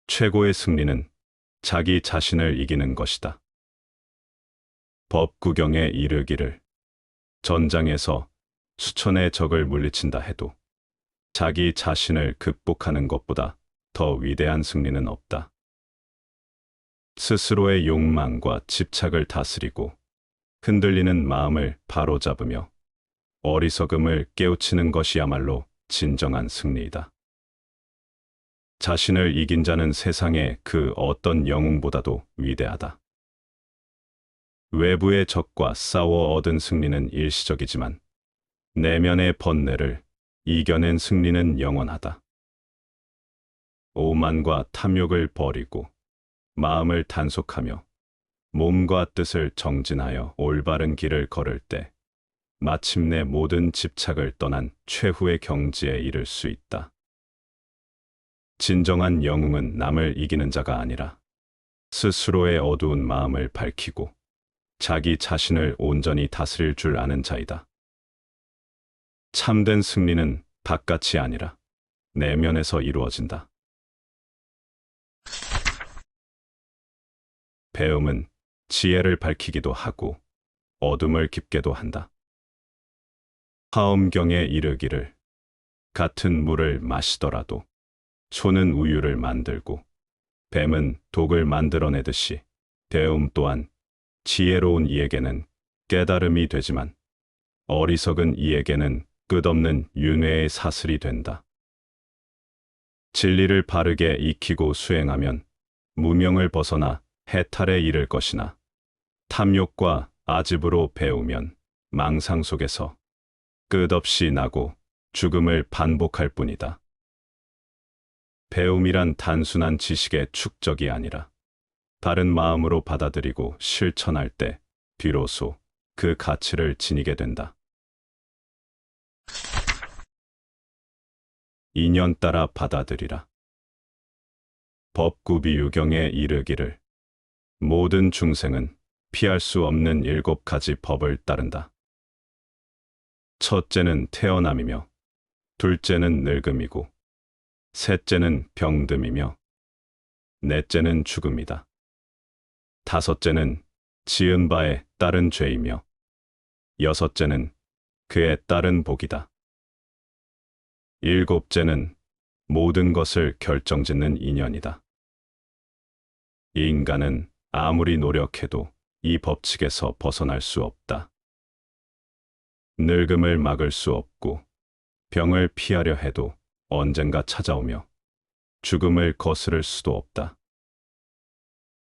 최고의 승리는 자기 자신을 이기는 것이다. 법구경에 이르기를 전장에서 수천의 적을 물리친다 해도 자기 자신을 극복하는 것보다 더 위대한 승리는 없다. 스스로의 욕망과 집착을 다스리고 흔들리는 마음을 바로잡으며 어리석음을 깨우치는 것이야말로 진정한 승리이다. 자신을 이긴 자는 세상의 그 어떤 영웅보다도 위대하다. 외부의 적과 싸워 얻은 승리는 일시적이지만 내면의 번뇌를 이겨낸 승리는 영원하다. 오만과 탐욕을 버리고 마음을 단속하며 몸과 뜻을 정진하여 올바른 길을 걸을 때 마침내 모든 집착을 떠난 최후의 경지에 이를 수 있다. 진정한 영웅은 남을 이기는 자가 아니라 스스로의 어두운 마음을 밝히고 자기 자신을 온전히 다스릴 줄 아는 자이다. 참된 승리는 바깥이 아니라 내면에서 이루어진다. 배움은 지혜를 밝히기도 하고 어둠을 깊게도 한다. 화엄경에 이르기를 같은 물을 마시더라도 소는 우유를 만들고 뱀은 독을 만들어내듯이 배움 또한 지혜로운 이에게는 깨달음이 되지만 어리석은 이에게는 끝없는 윤회의 사슬이 된다. 진리를 바르게 익히고 수행하면 무명을 벗어나 해탈에 이를 것이나 탐욕과 아집으로 배우면 망상 속에서 끝없이 나고 죽음을 반복할 뿐이다. 배움이란 단순한 지식의 축적이 아니라 바른 마음으로 받아들이고 실천할 때 비로소 그 가치를 지니게 된다. 인연 따라 받아들이라. 법구비유경에 이르기를 모든 중생은 피할 수 없는 7가지 법을 따른다. 첫째는 태어남이며 둘째는 늙음이고 셋째는 병듦이며 넷째는 죽음이다. 다섯째는 지은 바에 따른 죄이며 여섯째는 그에 따른 복이다. 일곱째는 모든 것을 결정짓는 인연이다. 인간은 아무리 노력해도 이 법칙에서 벗어날 수 없다. 늙음을 막을 수 없고 병을 피하려 해도 언젠가 찾아오며 죽음을 거스를 수도 없다.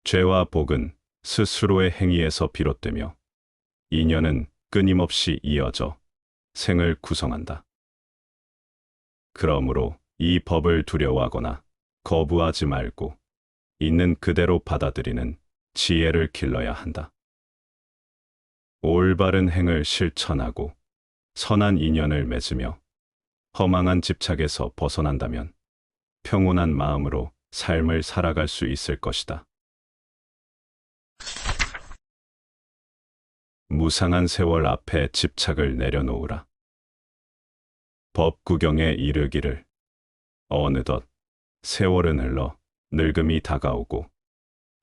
죄와 복은 스스로의 행위에서 비롯되며 인연은 끊임없이 이어져 생을 구성한다. 그러므로 이 법을 두려워하거나 거부하지 말고 있는 그대로 받아들이는 지혜를 길러야 한다. 올바른 행을 실천하고 선한 인연을 맺으며 허망한 집착에서 벗어난다면 평온한 마음으로 삶을 살아갈 수 있을 것이다. 무상한 세월 앞에 집착을 내려놓으라. 법구경에 이르기를 어느덧 세월은 흘러 늙음이 다가오고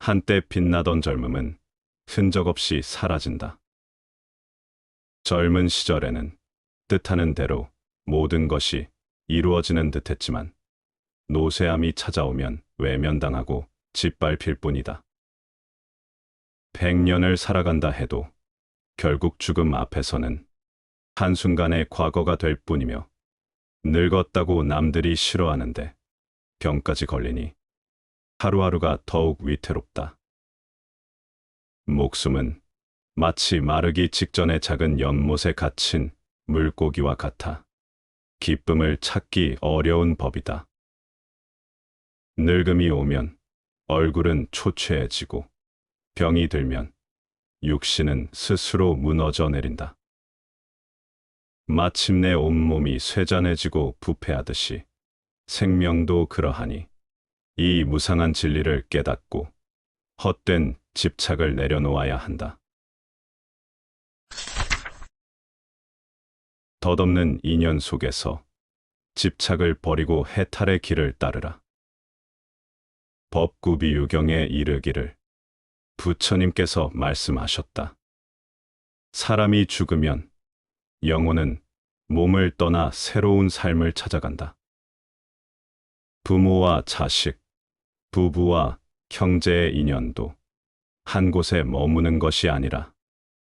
한때 빛나던 젊음은 흔적 없이 사라진다. 젊은 시절에는 뜻하는 대로 모든 것이 이루어지는 듯했지만 노쇠함이 찾아오면 외면당하고 짓밟힐 뿐이다. 100년을 살아간다 해도 결국 죽음 앞에서는 한순간의 과거가 될 뿐이며 늙었다고 남들이 싫어하는데 병까지 걸리니 하루하루가 더욱 위태롭다. 목숨은 마치 마르기 직전의 작은 연못에 갇힌 물고기와 같아 기쁨을 찾기 어려운 법이다. 늙음이 오면 얼굴은 초췌해지고 병이 들면 육신은 스스로 무너져 내린다. 마침내 온몸이 쇠잔해지고 부패하듯이 생명도 그러하니 이 무상한 진리를 깨닫고 헛된 집착을 내려놓아야 한다. 덧없는 인연 속에서 집착을 버리고 해탈의 길을 따르라. 법구비 유경에 이르기를 부처님께서 말씀하셨다. 사람이 죽으면 영혼은 몸을 떠나 새로운 삶을 찾아간다. 부모와 자식, 부부와 형제의 인연도 한 곳에 머무는 것이 아니라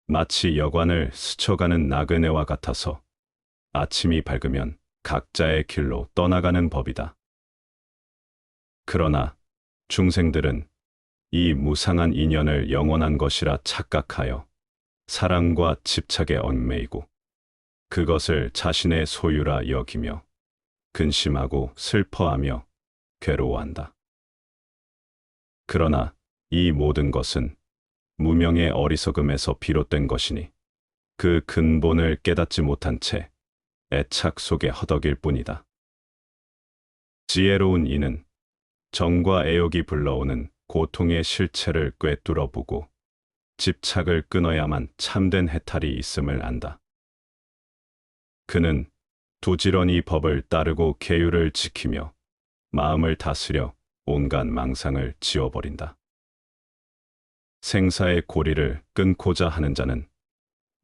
마치 여관을 스쳐가는 나그네와 같아서 아침이 밝으면 각자의 길로 떠나가는 법이다. 그러나 중생들은 이 무상한 인연을 영원한 것이라 착각하여 사랑과 집착에 얽매이고 그것을 자신의 소유라 여기며 근심하고 슬퍼하며 괴로워한다. 그러나 이 모든 것은 무명의 어리석음에서 비롯된 것이니 그 근본을 깨닫지 못한 채 애착 속에 허덕일 뿐이다. 지혜로운 이는 정과 애욕이 불러오는 고통의 실체를 꿰뚫어 보고 집착을 끊어야만 참된 해탈이 있음을 안다. 그는 부지런히 법을 따르고 계율을 지키며 마음을 다스려 온갖 망상을 지워버린다. 생사의 고리를 끊고자 하는 자는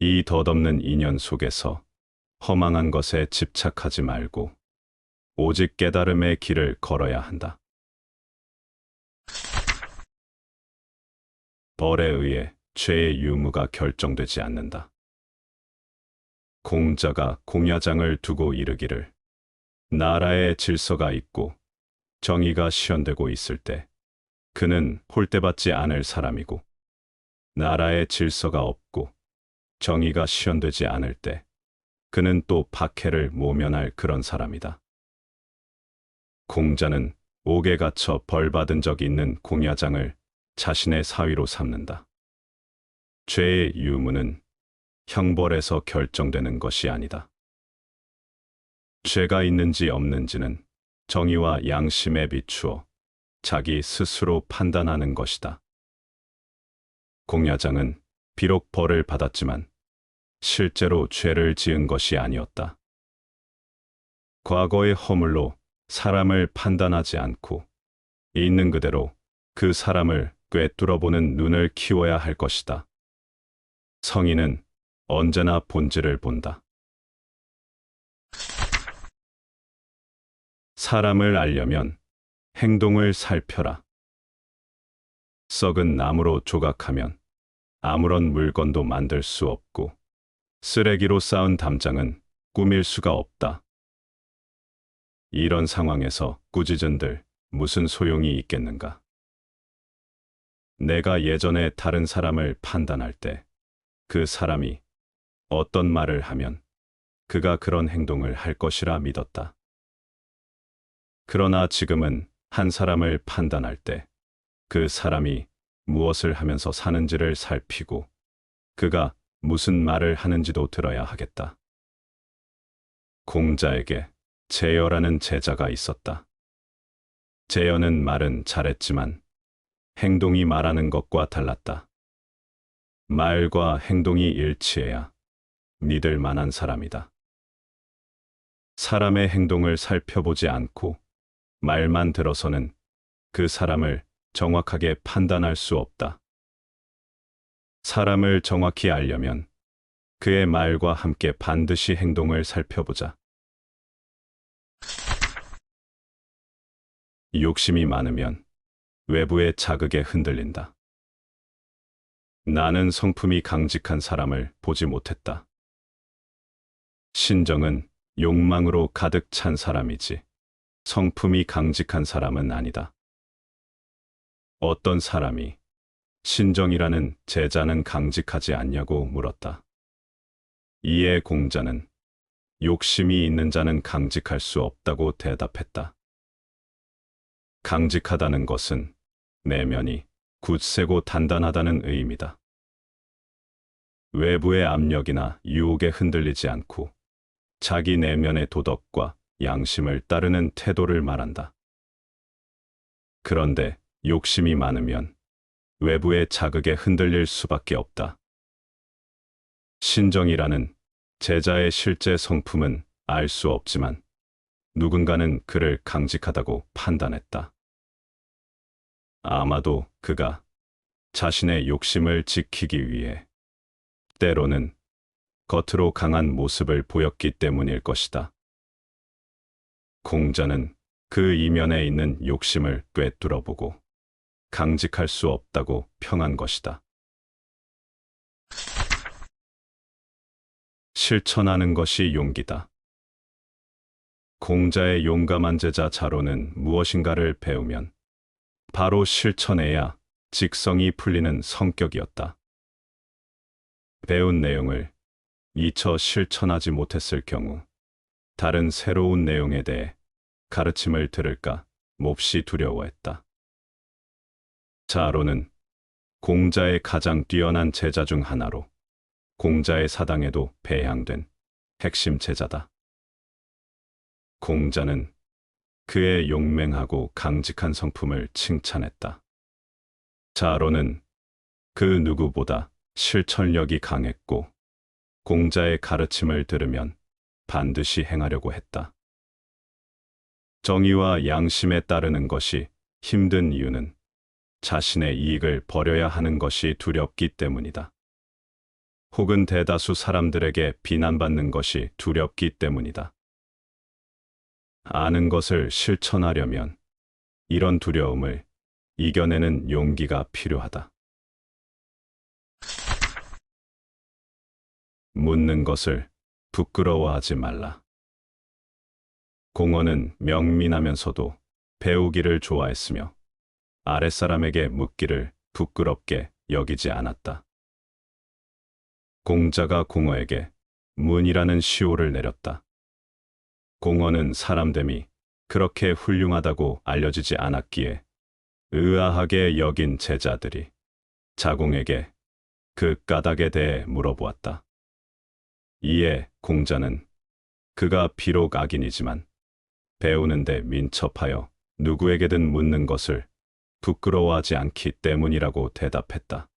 이 덧없는 인연 속에서 허망한 것에 집착하지 말고 오직 깨달음의 길을 걸어야 한다. 벌에 의해 죄의 유무가 결정되지 않는다. 공자가 공야장을 두고 이르기를 나라에 질서가 있고 정의가 시현되고 있을 때 그는 홀대받지 않을 사람이고 나라에 질서가 없고 정의가 시현되지 않을 때 그는 또 박해를 모면할 그런 사람이다. 공자는 옥에 갇혀 벌 받은 적이 있는 공야장을 자신의 사위로 삼는다. 죄의 유무는 형벌에서 결정되는 것이 아니다. 죄가 있는지 없는지는 정의와 양심에 비추어 자기 스스로 판단하는 것이다. 공야장은 비록 벌을 받았지만 실제로 죄를 지은 것이 아니었다. 과거의 허물로 사람을 판단하지 않고 있는 그대로 그 사람을 꿰뚫어보는 눈을 키워야 할 것이다. 성인은 언제나 본질을 본다. 사람을 알려면 행동을 살펴라. 썩은 나무로 조각하면 아무런 물건도 만들 수 없고 쓰레기로 쌓은 담장은 꾸밀 수가 없다. 이런 상황에서 꾸짖은들 무슨 소용이 있겠는가? 내가 예전에 다른 사람을 판단할 때 그 사람이 어떤 말을 하면 그가 그런 행동을 할 것이라 믿었다. 그러나 지금은 한 사람을 판단할 때 그 사람이 무엇을 하면서 사는지를 살피고 그가 무슨 말을 하는지도 들어야 하겠다. 공자에게 제여라는 제자가 있었다. 제여는 말은 잘했지만 행동이 말하는 것과 달랐다. 말과 행동이 일치해야 믿을 만한 사람이다. 사람의 행동을 살펴보지 않고 말만 들어서는 그 사람을 정확하게 판단할 수 없다. 사람을 정확히 알려면 그의 말과 함께 반드시 행동을 살펴보자. 욕심이 많으면 외부의 자극에 흔들린다. 나는 성품이 강직한 사람을 보지 못했다. 신정은 욕망으로 가득 찬 사람이지 성품이 강직한 사람은 아니다. 어떤 사람이 신정이라는 제자는 강직하지 않냐고 물었다. 이에 공자는 욕심이 있는 자는 강직할 수 없다고 대답했다. 강직하다는 것은 내면이 굳세고 단단하다는 의미다. 외부의 압력이나 유혹에 흔들리지 않고 자기 내면의 도덕과 양심을 따르는 태도를 말한다. 그런데 욕심이 많으면 외부의 자극에 흔들릴 수밖에 없다. 신정이라는 제자의 실제 성품은 알 수 없지만 누군가는 그를 강직하다고 판단했다. 아마도 그가 자신의 욕심을 지키기 위해 때로는 겉으로 강한 모습을 보였기 때문일 것이다. 공자는 그 이면에 있는 욕심을 꿰뚫어보고 강직할 수 없다고 평한 것이다. 실천하는 것이 용기다. 공자의 용감한 제자 자로는 무엇인가를 배우면 바로 실천해야 직성이 풀리는 성격이었다. 배운 내용을 미처 실천하지 못했을 경우 다른 새로운 내용에 대해 가르침을 들을까 몹시 두려워했다. 자로는 공자의 가장 뛰어난 제자 중 하나로 공자의 사당에도 배양된 핵심 제자다. 공자는 그의 용맹하고 강직한 성품을 칭찬했다. 자로는 그 누구보다 실천력이 강했고 공자의 가르침을 들으면 반드시 행하려고 했다. 정의와 양심에 따르는 것이 힘든 이유는 자신의 이익을 버려야 하는 것이 두렵기 때문이다. 혹은 대다수 사람들에게 비난받는 것이 두렵기 때문이다. 아는 것을 실천하려면 이런 두려움을 이겨내는 용기가 필요하다. 묻는 것을 부끄러워하지 말라. 공허는 명민하면서도 배우기를 좋아했으며 아랫사람에게 묻기를 부끄럽게 여기지 않았다. 공자가 공허에게 문이라는 시호를 내렸다. 공허는 사람됨이 그렇게 훌륭하다고 알려지지 않았기에 의아하게 여긴 제자들이 자공에게 그 까닭에 대해 물어보았다. 이에 공자는 그가 비록 악인이지만 배우는데 민첩하여 누구에게든 묻는 것을 부끄러워하지 않기 때문이라고 대답했다.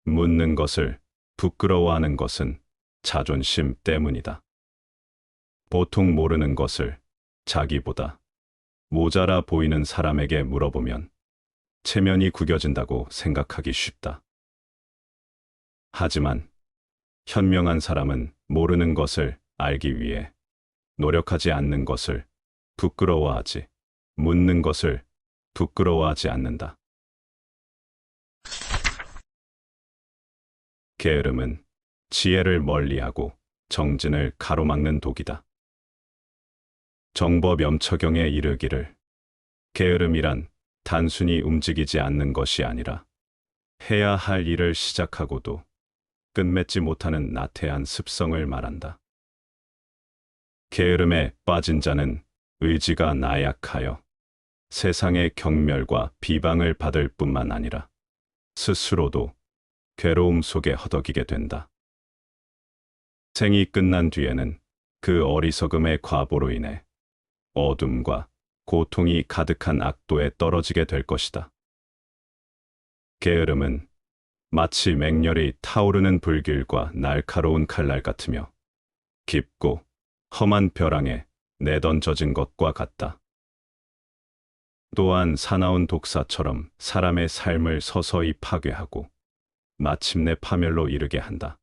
묻는 것을 부끄러워하는 것은 자존심 때문이다. 보통 모르는 것을 자기보다 모자라 보이는 사람에게 물어보면 체면이 구겨진다고 생각하기 쉽다. 하지만 현명한 사람은 모르는 것을 알기 위해 노력하지 않는 것을 부끄러워하지, 묻는 것을 부끄러워하지 않는다. 게으름은 지혜를 멀리하고 정진을 가로막는 독이다. 정법염처경에 이르기를 게으름이란 단순히 움직이지 않는 것이 아니라 해야 할 일을 시작하고도 끝맺지 못하는 나태한 습성을 말한다. 게으름에 빠진 자는 의지가 나약하여 세상의 경멸과 비방을 받을 뿐만 아니라 스스로도 괴로움 속에 허덕이게 된다. 생이 끝난 뒤에는 그 어리석음의 과보로 인해 어둠과 고통이 가득한 악도에 떨어지게 될 것이다. 게으름은 마치 맹렬히 타오르는 불길과 날카로운 칼날 같으며 깊고 험한 벼랑에 내던져진 것과 같다. 또한 사나운 독사처럼 사람의 삶을 서서히 파괴하고 마침내 파멸로 이르게 한다.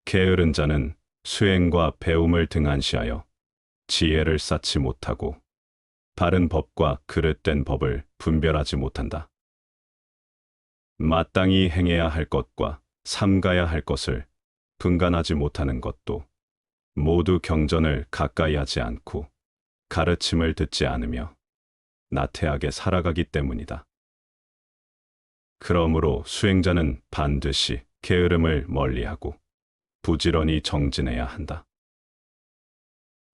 게으른 자는 수행과 배움을 등한시하여 지혜를 쌓지 못하고 바른 법과 그릇된 법을 분별하지 못한다. 마땅히 행해야 할 것과 삼가야 할 것을 분간하지 못하는 것도 모두 경전을 가까이 하지 않고 가르침을 듣지 않으며 나태하게 살아가기 때문이다. 그러므로 수행자는 반드시 게으름을 멀리하고 부지런히 정진해야 한다.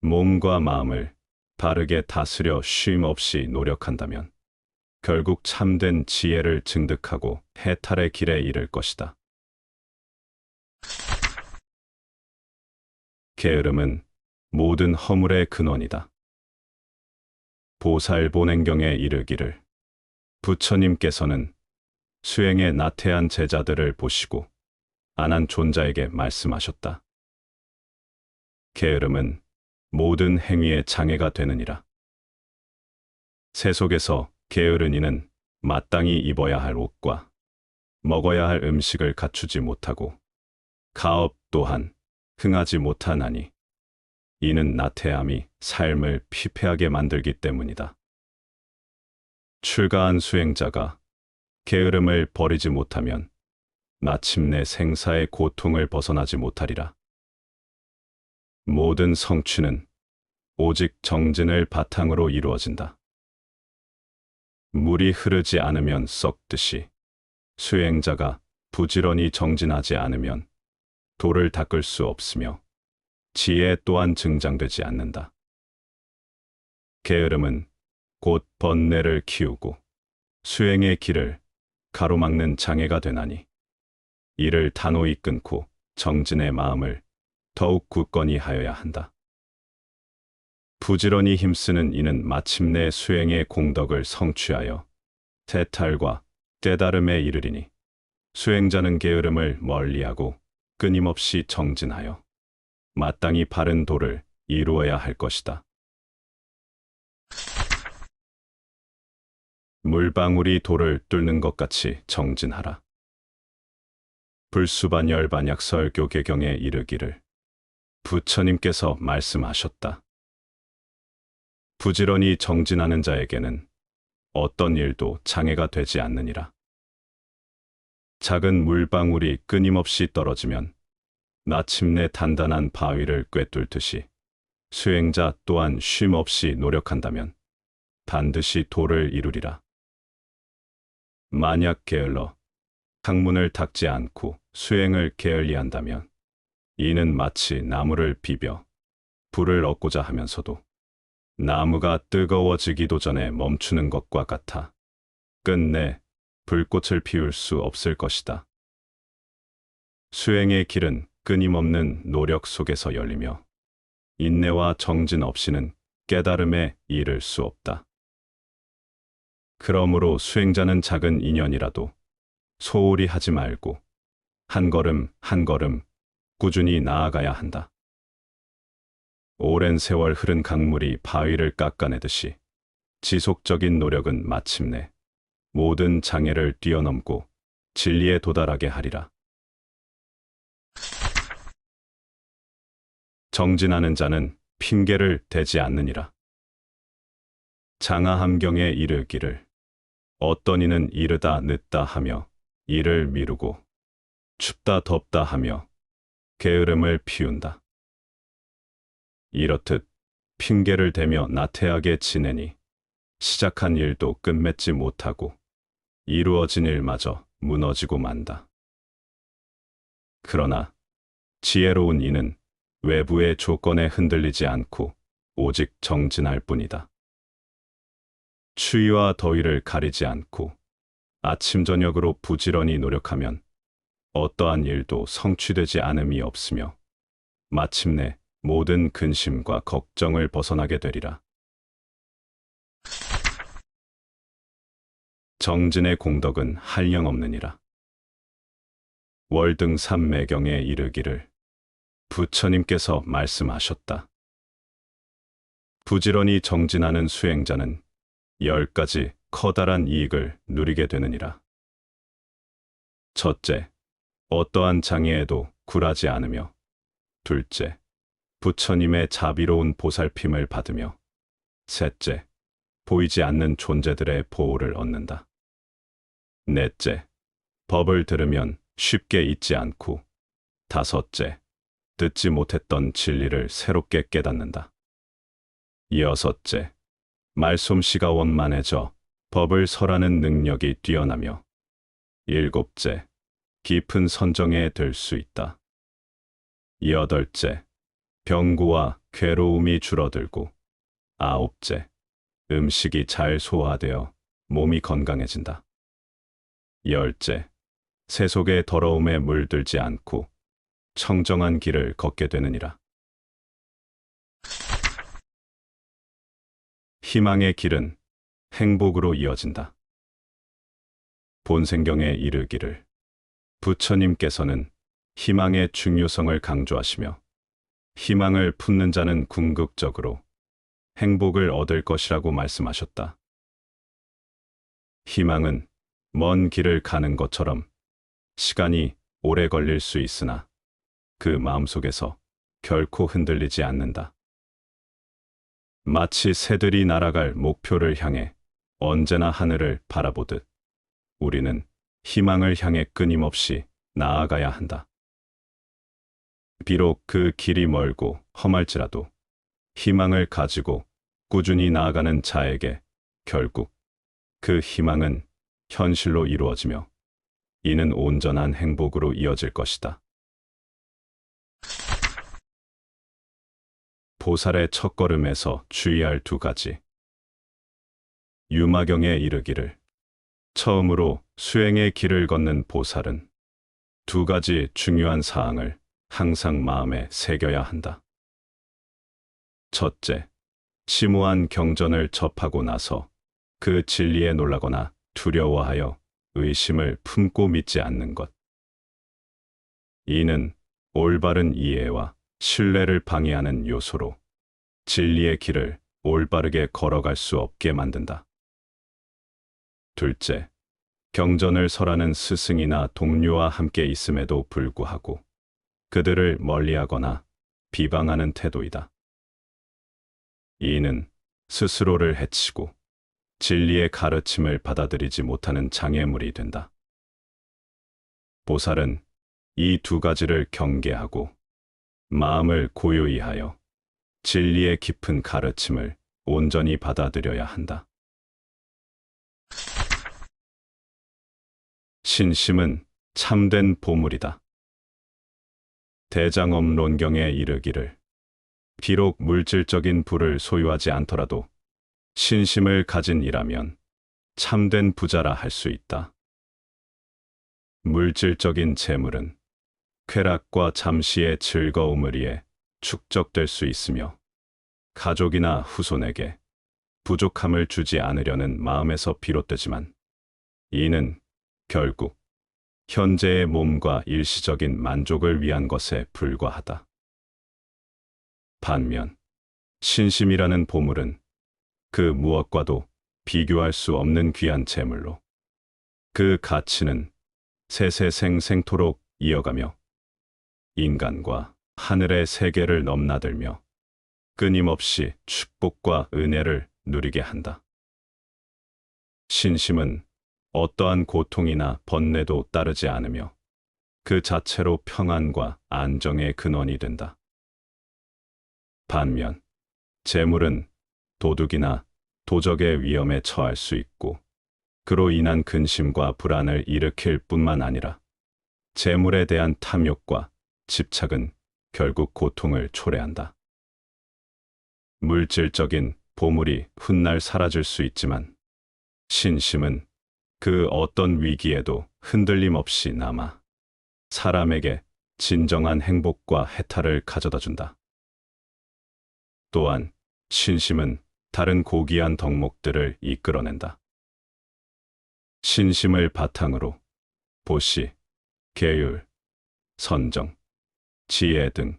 몸과 마음을 바르게 다스려 쉼 없이 노력한다면 결국 참된 지혜를 증득하고 해탈의 길에 이를 것이다. 게으름은 모든 허물의 근원이다. 보살본행경에 이르기를 부처님께서는 수행에 나태한 제자들을 보시고 안한 존자에게 말씀하셨다. 게으름은 모든 행위의 장애가 되느니라. 세속에서 게으른 이는 마땅히 입어야 할 옷과 먹어야 할 음식을 갖추지 못하고 가업 또한 흥하지 못하나니 이는 나태함이 삶을 피폐하게 만들기 때문이다. 출가한 수행자가 게으름을 버리지 못하면 마침내 생사의 고통을 벗어나지 못하리라. 모든 성취는 오직 정진을 바탕으로 이루어진다. 물이 흐르지 않으면 썩듯이 수행자가 부지런히 정진하지 않으면 돌을 닦을 수 없으며 지혜 또한 증장되지 않는다. 게으름은 곧 번뇌를 키우고 수행의 길을 가로막는 장애가 되나니 이를 단호히 끊고 정진의 마음을 더욱 굳건히 하여야 한다. 부지런히 힘쓰는 이는 마침내 수행의 공덕을 성취하여 태탈과 깨달음에 이르리니 수행자는 게으름을 멀리하고 끊임없이 정진하여 마땅히 바른 도를 이루어야 할 것이다. 물방울이 돌을 뚫는 것 같이 정진하라. 불수반열반약 설교개경에 이르기를 부처님께서 말씀하셨다. 부지런히 정진하는 자에게는 어떤 일도 장애가 되지 않느니라. 작은 물방울이 끊임없이 떨어지면 마침내 단단한 바위를 꿰뚫듯이 수행자 또한 쉼없이 노력한다면 반드시 도를 이루리라. 만약 게을러 학문을 닦지 않고 수행을 게을리한다면 이는 마치 나무를 비벼 불을 얻고자 하면서도 나무가 뜨거워지기도 전에 멈추는 것과 같아 끝내 불꽃을 피울 수 없을 것이다. 수행의 길은 끊임없는 노력 속에서 열리며 인내와 정진 없이는 깨달음에 이를 수 없다. 그러므로 수행자는 작은 인연이라도 소홀히 하지 말고 한 걸음 한 걸음 꾸준히 나아가야 한다. 오랜 세월 흐른 강물이 바위를 깎아내듯이 지속적인 노력은 마침내 모든 장애를 뛰어넘고 진리에 도달하게 하리라. 정진하는 자는 핑계를 대지 않느니라. 장하함경에 이르기를 어떤 이는 이르다 늦다 하며 일을 미루고 춥다 덥다 하며 게으름을 피운다. 이렇듯 핑계를 대며 나태하게 지내니 시작한 일도 끝맺지 못하고 이루어진 일마저 무너지고 만다. 그러나 지혜로운 이는 외부의 조건에 흔들리지 않고 오직 정진할 뿐이다. 추위와 더위를 가리지 않고 아침 저녁으로 부지런히 노력하면 어떠한 일도 성취되지 않음이 없으며 마침내 모든 근심과 걱정을 벗어나게 되리라. 정진의 공덕은 한량없느니라. 월등삼매경에 이르기를 부처님께서 말씀하셨다. 부지런히 정진하는 수행자는 10가지 커다란 이익을 누리게 되느니라. 첫째, 어떠한 장애에도 굴하지 않으며, 둘째, 부처님의 자비로운 보살핌을 받으며, 셋째, 보이지 않는 존재들의 보호를 얻는다. 넷째, 법을 들으면 쉽게 잊지 않고, 다섯째, 듣지 못했던 진리를 새롭게 깨닫는다. 여섯째, 말솜씨가 원만해져 법을 설하는 능력이 뛰어나며, 일곱째, 깊은 선정에 들 수 있다. 여덟째, 병고와 괴로움이 줄어들고, 아홉째, 음식이 잘 소화되어 몸이 건강해진다. 열째, 세속의 더러움에 물들지 않고 청정한 길을 걷게 되느니라. 희망의 길은 행복으로 이어진다. 본생경에 이르기를 부처님께서는 희망의 중요성을 강조하시며 희망을 품는 자는 궁극적으로 행복을 얻을 것이라고 말씀하셨다. 희망은 먼 길을 가는 것처럼 시간이 오래 걸릴 수 있으나 그 마음속에서 결코 흔들리지 않는다. 마치 새들이 날아갈 목표를 향해 언제나 하늘을 바라보듯 우리는 희망을 향해 끊임없이 나아가야 한다. 비록 그 길이 멀고 험할지라도 희망을 가지고 꾸준히 나아가는 자에게 결국 그 희망은 현실로 이루어지며 이는 온전한 행복으로 이어질 것이다. 보살의 첫걸음에서 주의할 두 가지. 유마경에 이르기를 처음으로 수행의 길을 걷는 보살은 두 가지 중요한 사항을 항상 마음에 새겨야 한다. 첫째, 심오한 경전을 접하고 나서 그 진리에 놀라거나 두려워하여 의심을 품고 믿지 않는 것. 이는 올바른 이해와 신뢰를 방해하는 요소로 진리의 길을 올바르게 걸어갈 수 없게 만든다. 둘째, 경전을 설하는 스승이나 동료와 함께 있음에도 불구하고 그들을 멀리하거나 비방하는 태도이다. 이는 스스로를 해치고 진리의 가르침을 받아들이지 못하는 장애물이 된다. 보살은 이 두 가지를 경계하고 마음을 고요히 하여 진리의 깊은 가르침을 온전히 받아들여야 한다. 신심은 참된 보물이다. 대장엄론경에 이르기를 비록 물질적인 부를 소유하지 않더라도 신심을 가진 이라면 참된 부자라 할 수 있다. 물질적인 재물은 쾌락과 잠시의 즐거움을 위해 축적될 수 있으며 가족이나 후손에게 부족함을 주지 않으려는 마음에서 비롯되지만 이는 결국 현재의 몸과 일시적인 만족을 위한 것에 불과하다. 반면 신심이라는 보물은 그 무엇과도 비교할 수 없는 귀한 재물로 그 가치는 세세생생토록 이어가며 인간과 하늘의 세계를 넘나들며 끊임없이 축복과 은혜를 누리게 한다. 신심은 어떠한 고통이나 번뇌도 따르지 않으며 그 자체로 평안과 안정의 근원이 된다. 반면 재물은 도둑이나 도적의 위험에 처할 수 있고 그로 인한 근심과 불안을 일으킬 뿐만 아니라 재물에 대한 탐욕과 집착은 결국 고통을 초래한다. 물질적인 보물이 훗날 사라질 수 있지만 신심은 그 어떤 위기에도 흔들림 없이 남아 사람에게 진정한 행복과 해탈을 가져다 준다. 또한 신심은 다른 고귀한 덕목들을 이끌어낸다. 신심을 바탕으로 보시, 계율, 선정, 지혜 등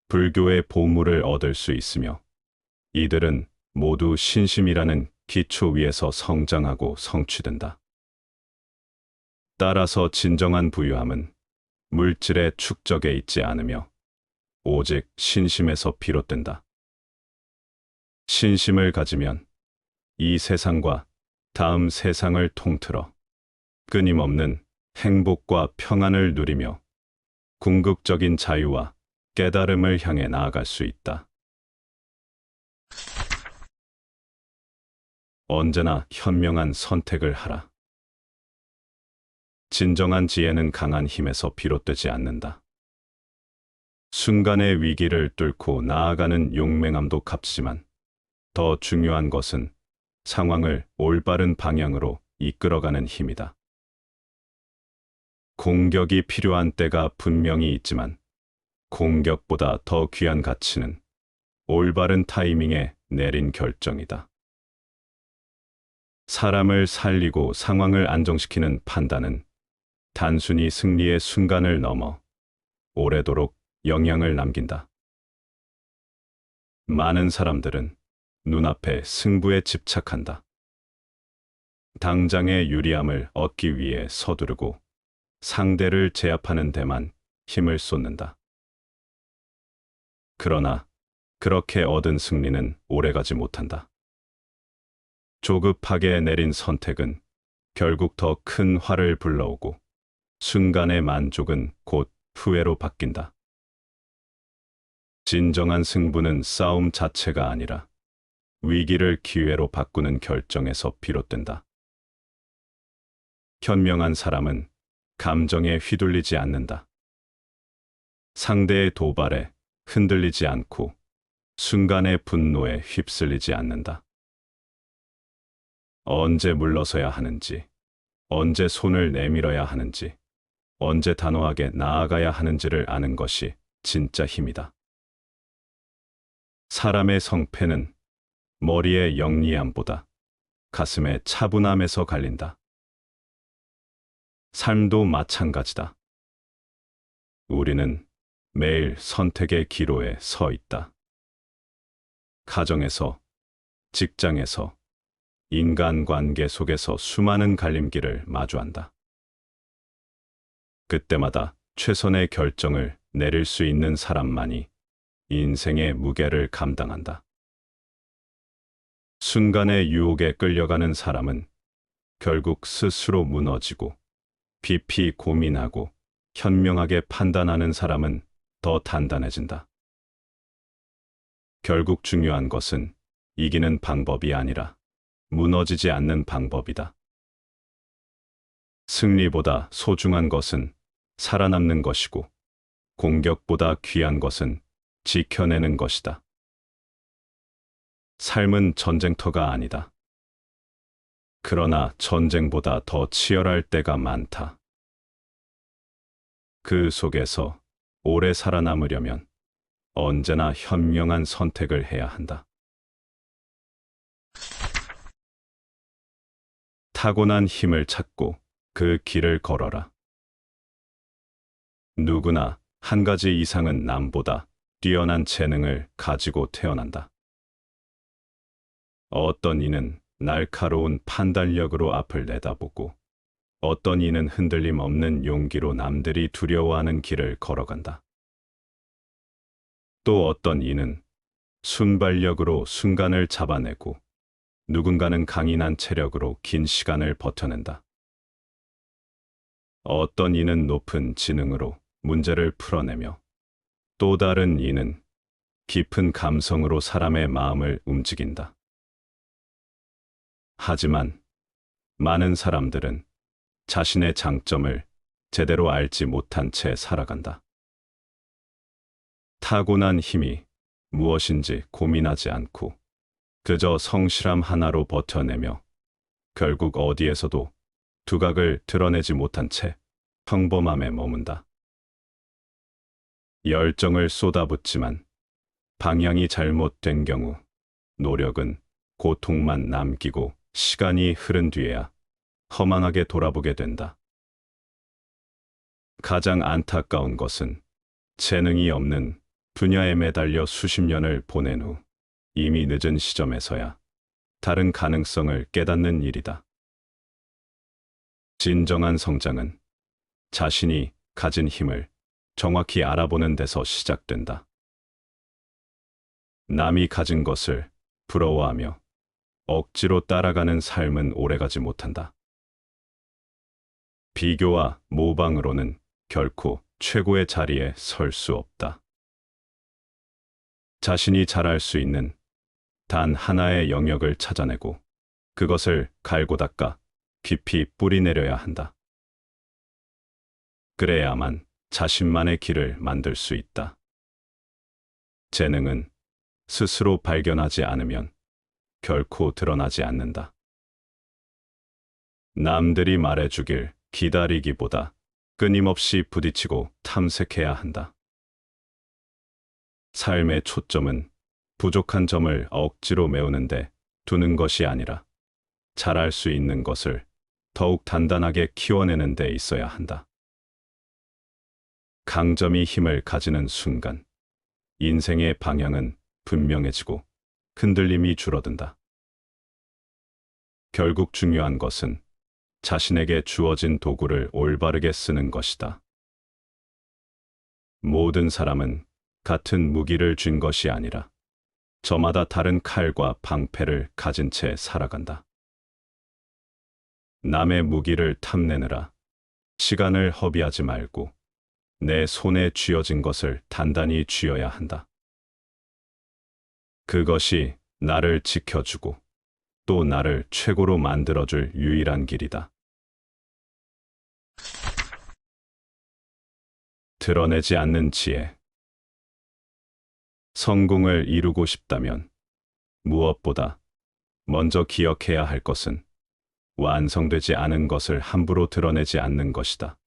불교의 보물을 얻을 수 있으며 이들은 모두 신심이라는 기초 위에서 성장하고 성취된다. 따라서 진정한 부유함은 물질의 축적에 있지 않으며 오직 신심에서 비롯된다. 신심을 가지면 이 세상과 다음 세상을 통틀어 끊임없는 행복과 평안을 누리며 궁극적인 자유와 깨달음을 향해 나아갈 수 있다. 언제나 현명한 선택을 하라. 진정한 지혜는 강한 힘에서 비롯되지 않는다. 순간의 위기를 뚫고 나아가는 용맹함도 값지만 더 중요한 것은 상황을 올바른 방향으로 이끌어가는 힘이다. 공격이 필요한 때가 분명히 있지만 공격보다 더 귀한 가치는 올바른 타이밍에 내린 결정이다. 사람을 살리고 상황을 안정시키는 판단은 단순히 승리의 순간을 넘어 오래도록 영향을 남긴다. 많은 사람들은 눈앞의 승부에 집착한다. 당장의 유리함을 얻기 위해 서두르고 상대를 제압하는 데만 힘을 쏟는다. 그러나 그렇게 얻은 승리는 오래가지 못한다. 조급하게 내린 선택은 결국 더 큰 화를 불러오고 순간의 만족은 곧 후회로 바뀐다. 진정한 승부는 싸움 자체가 아니라 위기를 기회로 바꾸는 결정에서 비롯된다. 현명한 사람은 감정에 휘둘리지 않는다. 상대의 도발에 흔들리지 않고 순간의 분노에 휩쓸리지 않는다. 언제 물러서야 하는지, 언제 손을 내밀어야 하는지, 언제 단호하게 나아가야 하는지를 아는 것이 진짜 힘이다. 사람의 성패는 머리의 영리함보다 가슴의 차분함에서 갈린다. 삶도 마찬가지다. 우리는 매일 선택의 기로에 서 있다. 가정에서, 직장에서, 인간관계 속에서 수많은 갈림길을 마주한다. 그때마다 최선의 결정을 내릴 수 있는 사람만이 인생의 무게를 감당한다. 순간의 유혹에 끌려가는 사람은 결국 스스로 무너지고 깊이 고민하고 현명하게 판단하는 사람은 더 단단해진다. 결국 중요한 것은 이기는 방법이 아니라 무너지지 않는 방법이다. 승리보다 소중한 것은 살아남는 것이고 공격보다 귀한 것은 지켜내는 것이다. 삶은 전쟁터가 아니다. 그러나 전쟁보다 더 치열할 때가 많다. 그 속에서 오래 살아남으려면 언제나 현명한 선택을 해야 한다. 타고난 힘을 찾고 그 길을 걸어라. 누구나 한 가지 이상은 남보다 뛰어난 재능을 가지고 태어난다. 어떤 이는 날카로운 판단력으로 앞을 내다보고 어떤 이는 흔들림 없는 용기로 남들이 두려워하는 길을 걸어간다. 또 어떤 이는 순발력으로 순간을 잡아내고 누군가는 강인한 체력으로 긴 시간을 버텨낸다. 어떤 이는 높은 지능으로 문제를 풀어내며 또 다른 이는 깊은 감성으로 사람의 마음을 움직인다. 하지만 많은 사람들은 자신의 장점을 제대로 알지 못한 채 살아간다. 타고난 힘이 무엇인지 고민하지 않고 그저 성실함 하나로 버텨내며 결국 어디에서도 두각을 드러내지 못한 채 평범함에 머문다. 열정을 쏟아붓지만 방향이 잘못된 경우 노력은 고통만 남기고 시간이 흐른 뒤에야 허망하게 돌아보게 된다. 가장 안타까운 것은 재능이 없는 분야에 매달려 수십 년을 보낸 후 이미 늦은 시점에서야 다른 가능성을 깨닫는 일이다. 진정한 성장은 자신이 가진 힘을 정확히 알아보는 데서 시작된다. 남이 가진 것을 부러워하며 억지로 따라가는 삶은 오래가지 못한다. 비교와 모방으로는 결코 최고의 자리에 설 수 없다. 자신이 잘할 수 있는 단 하나의 영역을 찾아내고 그것을 갈고 닦아 깊이 뿌리내려야 한다. 그래야만 자신만의 길을 만들 수 있다. 재능은 스스로 발견하지 않으면 결코 드러나지 않는다. 남들이 말해주길 기다리기보다 끊임없이 부딪히고 탐색해야 한다. 삶의 초점은 부족한 점을 억지로 메우는데 두는 것이 아니라 잘할 수 있는 것을 더욱 단단하게 키워내는 데 있어야 한다. 강점이 힘을 가지는 순간 인생의 방향은 분명해지고 흔들림이 줄어든다. 결국 중요한 것은 자신에게 주어진 도구를 올바르게 쓰는 것이다. 모든 사람은 같은 무기를 쥔 것이 아니라 저마다 다른 칼과 방패를 가진 채 살아간다. 남의 무기를 탐내느라 시간을 허비하지 말고 내 손에 쥐어진 것을 단단히 쥐어야 한다. 그것이 나를 지켜주고 또 나를 최고로 만들어줄 유일한 길이다. 드러내지 않는 지혜. 성공을 이루고 싶다면 무엇보다 먼저 기억해야 할 것은 완성되지 않은 것을 함부로 드러내지 않는 것이다.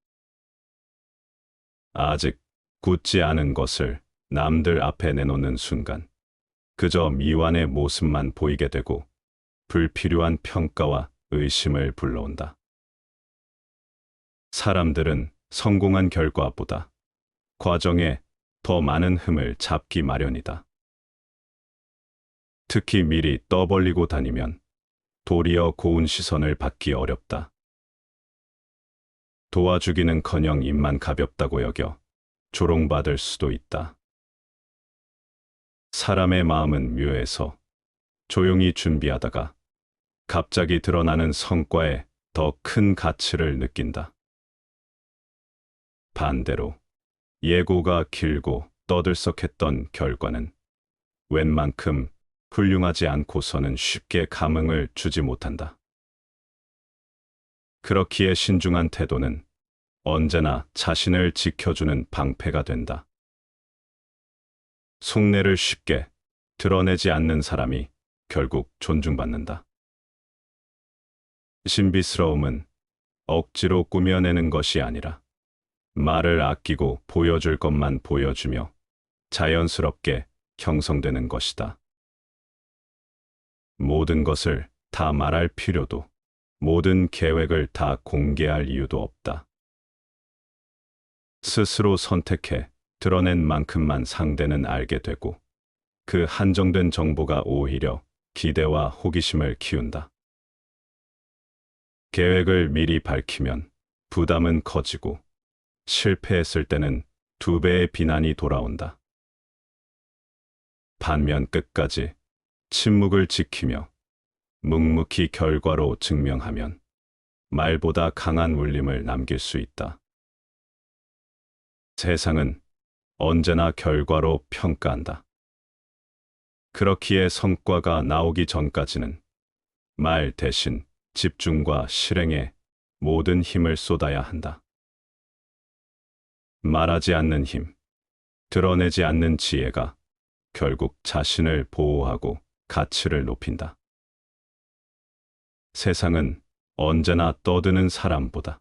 아직 굳지 않은 것을 남들 앞에 내놓는 순간 그저 미완의 모습만 보이게 되고 불필요한 평가와 의심을 불러온다. 사람들은 성공한 결과보다 과정에 더 많은 흠을 잡기 마련이다. 특히 미리 떠벌리고 다니면 도리어 고운 시선을 받기 어렵다. 도와주기는커녕 입만 가볍다고 여겨 조롱받을 수도 있다. 사람의 마음은 묘해서 조용히 준비하다가 갑자기 드러나는 성과에 더 큰 가치를 느낀다. 반대로 예고가 길고 떠들썩했던 결과는 웬만큼 훌륭하지 않고서는 쉽게 감흥을 주지 못한다. 그렇기에 신중한 태도는 언제나 자신을 지켜주는 방패가 된다. 속내를 쉽게 드러내지 않는 사람이 결국 존중받는다. 신비스러움은 억지로 꾸며내는 것이 아니라 말을 아끼고 보여줄 것만 보여주며 자연스럽게 형성되는 것이다. 모든 것을 다 말할 필요도, 모든 계획을 다 공개할 이유도 없다. 스스로 선택해 드러낸 만큼만 상대는 알게 되고 그 한정된 정보가 오히려 기대와 호기심을 키운다. 계획을 미리 밝히면 부담은 커지고 실패했을 때는 2배의 비난이 돌아온다. 반면 끝까지 침묵을 지키며 묵묵히 결과로 증명하면 말보다 강한 울림을 남길 수 있다. 세상은 언제나 결과로 평가한다. 그렇기에 성과가 나오기 전까지는 말 대신 집중과 실행에 모든 힘을 쏟아야 한다. 말하지 않는 힘, 드러내지 않는 지혜가 결국 자신을 보호하고 가치를 높인다. 세상은 언제나 떠드는 사람보다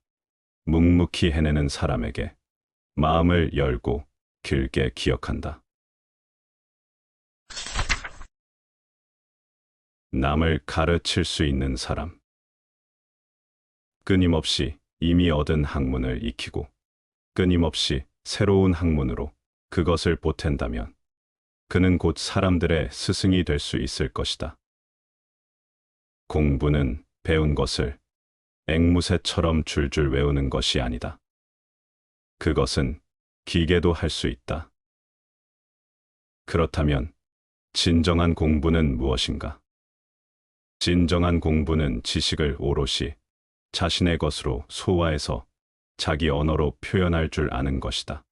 묵묵히 해내는 사람에게 마음을 열고 길게 기억한다. 남을 가르칠 수 있는 사람. 끊임없이 이미 얻은 학문을 익히고 끊임없이 새로운 학문으로 그것을 보탠다면 그는 곧 사람들의 스승이 될 수 있을 것이다. 공부는 배운 것을 앵무새처럼 줄줄 외우는 것이 아니다. 그것은 기계도 할 수 있다. 그렇다면 진정한 공부는 무엇인가? 진정한 공부는 지식을 오롯이 자신의 것으로 소화해서 자기 언어로 표현할 줄 아는 것이다.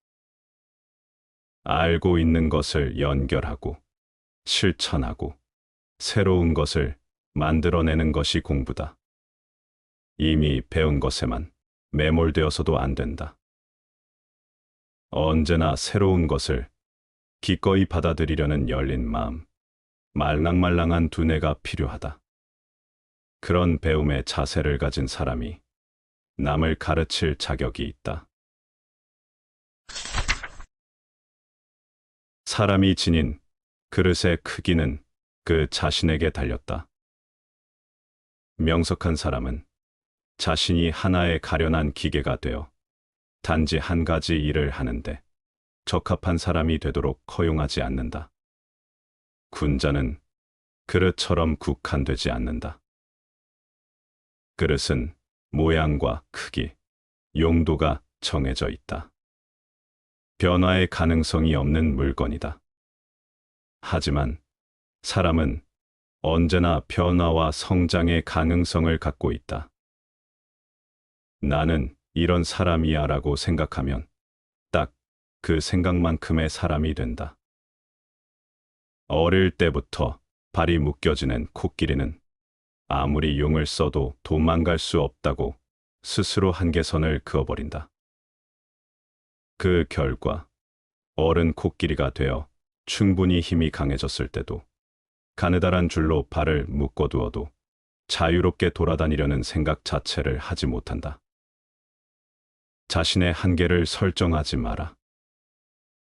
알고 있는 것을 연결하고 실천하고 새로운 것을 만들어내는 것이 공부다. 이미 배운 것에만 매몰되어서도 안 된다. 언제나 새로운 것을 기꺼이 받아들이려는 열린 마음, 말랑말랑한 두뇌가 필요하다. 그런 배움의 자세를 가진 사람이 남을 가르칠 자격이 있다. 사람이 지닌 그릇의 크기는 그 자신에게 달렸다. 명석한 사람은 자신이 하나의 가련한 기계가 되어 단지 한 가지 일을 하는데 적합한 사람이 되도록 허용하지 않는다. 군자는 그릇처럼 국한되지 않는다. 그릇은 모양과 크기, 용도가 정해져 있다. 변화의 가능성이 없는 물건이다. 하지만 사람은 언제나 변화와 성장의 가능성을 갖고 있다. 나는 이런 사람이야 라고 생각하면 딱 그 생각만큼의 사람이 된다. 어릴 때부터 발이 묶여지는 코끼리는 아무리 용을 써도 도망갈 수 없다고 스스로 한계선을 그어버린다. 그 결과 어른 코끼리가 되어 충분히 힘이 강해졌을 때도 가느다란 줄로 발을 묶어두어도 자유롭게 돌아다니려는 생각 자체를 하지 못한다. 자신의 한계를 설정하지 마라.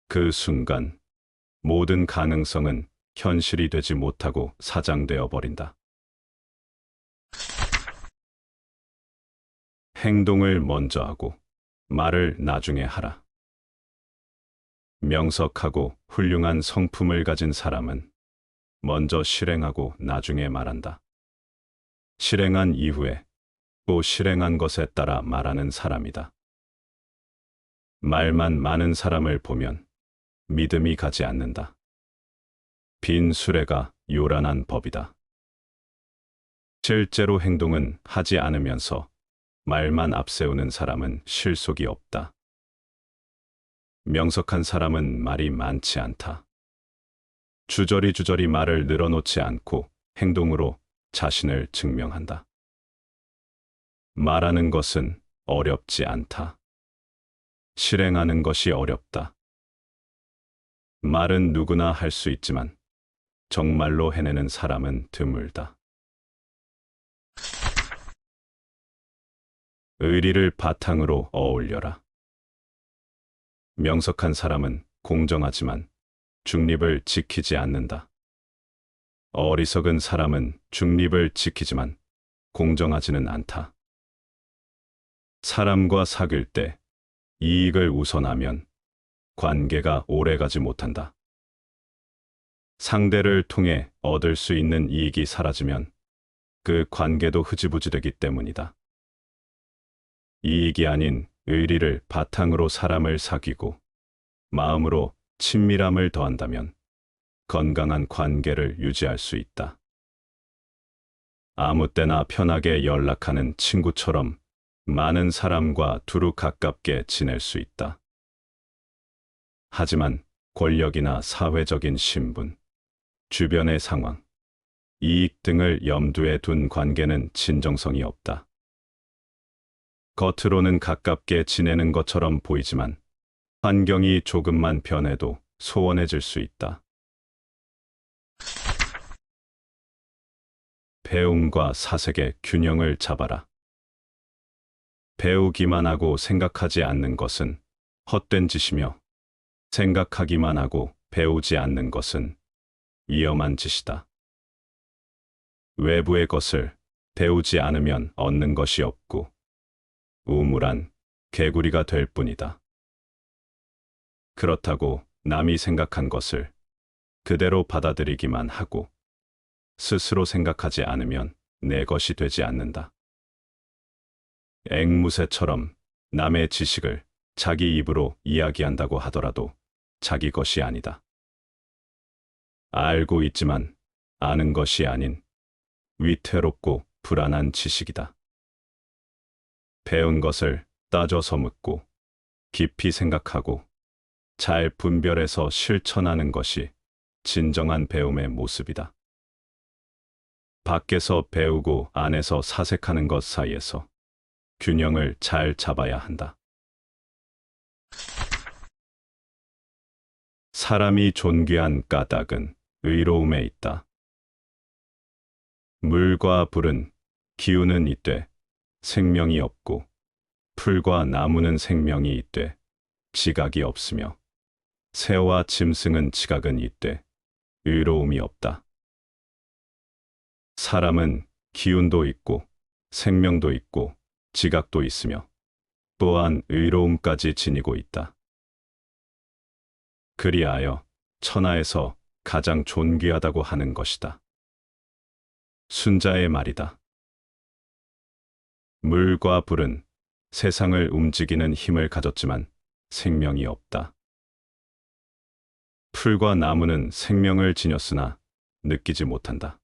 그 순간 모든 가능성은 현실이 되지 못하고 사장되어 버린다. 행동을 먼저 하고 말을 나중에 하라. 명석하고 훌륭한 성품을 가진 사람은 먼저 실행하고 나중에 말한다. 실행한 이후에 또 실행한 것에 따라 말하는 사람이다. 말만 많은 사람을 보면 믿음이 가지 않는다. 빈 수레가 요란한 법이다. 실제로 행동은 하지 않으면서 말만 앞세우는 사람은 실속이 없다. 명석한 사람은 말이 많지 않다. 주저리 말을 늘어놓지 않고 행동으로 자신을 증명한다. 말하는 것은 어렵지 않다. 실행하는 것이 어렵다. 말은 누구나 할 수 있지만 정말로 해내는 사람은 드물다. 의리를 바탕으로 어울려라. 명석한 사람은 공정하지만 중립을 지키지 않는다. 어리석은 사람은 중립을 지키지만 공정하지는 않다. 사람과 사귈 때 이익을 우선하면 관계가 오래가지 못한다. 상대를 통해 얻을 수 있는 이익이 사라지면 그 관계도 흐지부지되기 때문이다. 이익이 아닌 의리를 바탕으로 사람을 사귀고 마음으로 친밀함을 더한다면 건강한 관계를 유지할 수 있다. 아무 때나 편하게 연락하는 친구처럼 많은 사람과 두루 가깝게 지낼 수 있다. 하지만 권력이나 사회적인 신분, 주변의 상황, 이익 등을 염두에 둔 관계는 진정성이 없다. 겉으로는 가깝게 지내는 것처럼 보이지만 환경이 조금만 변해도 소원해질 수 있다. 배움과 사색의 균형을 잡아라. 배우기만 하고 생각하지 않는 것은 헛된 짓이며 생각하기만 하고 배우지 않는 것은 위험한 짓이다. 외부의 것을 배우지 않으면 얻는 것이 없고 우물한 개구리가 될 뿐이다. 그렇다고 남이 생각한 것을 그대로 받아들이기만 하고 스스로 생각하지 않으면 내 것이 되지 않는다. 앵무새처럼 남의 지식을 자기 입으로 이야기한다고 하더라도 자기 것이 아니다. 알고 있지만 아는 것이 아닌 위태롭고 불안한 지식이다. 배운 것을 따져서 묻고 깊이 생각하고 잘 분별해서 실천하는 것이 진정한 배움의 모습이다. 밖에서 배우고 안에서 사색하는 것 사이에서 균형을 잘 잡아야 한다. 사람이 존귀한 까닭은 의로움에 있다. 물과 불은 기운은 있되 생명이 없고 풀과 나무는 생명이 있되 지각이 없으며 새와 짐승은 지각은 있되 의로움이 없다. 사람은 기운도 있고 생명도 있고 지각도 있으며 또한 의로움까지 지니고 있다. 그리하여 천하에서 가장 존귀하다고 하는 것이다. 순자의 말이다. 물과 불은 세상을 움직이는 힘을 가졌지만 생명이 없다. 풀과 나무는 생명을 지녔으나 느끼지 못한다.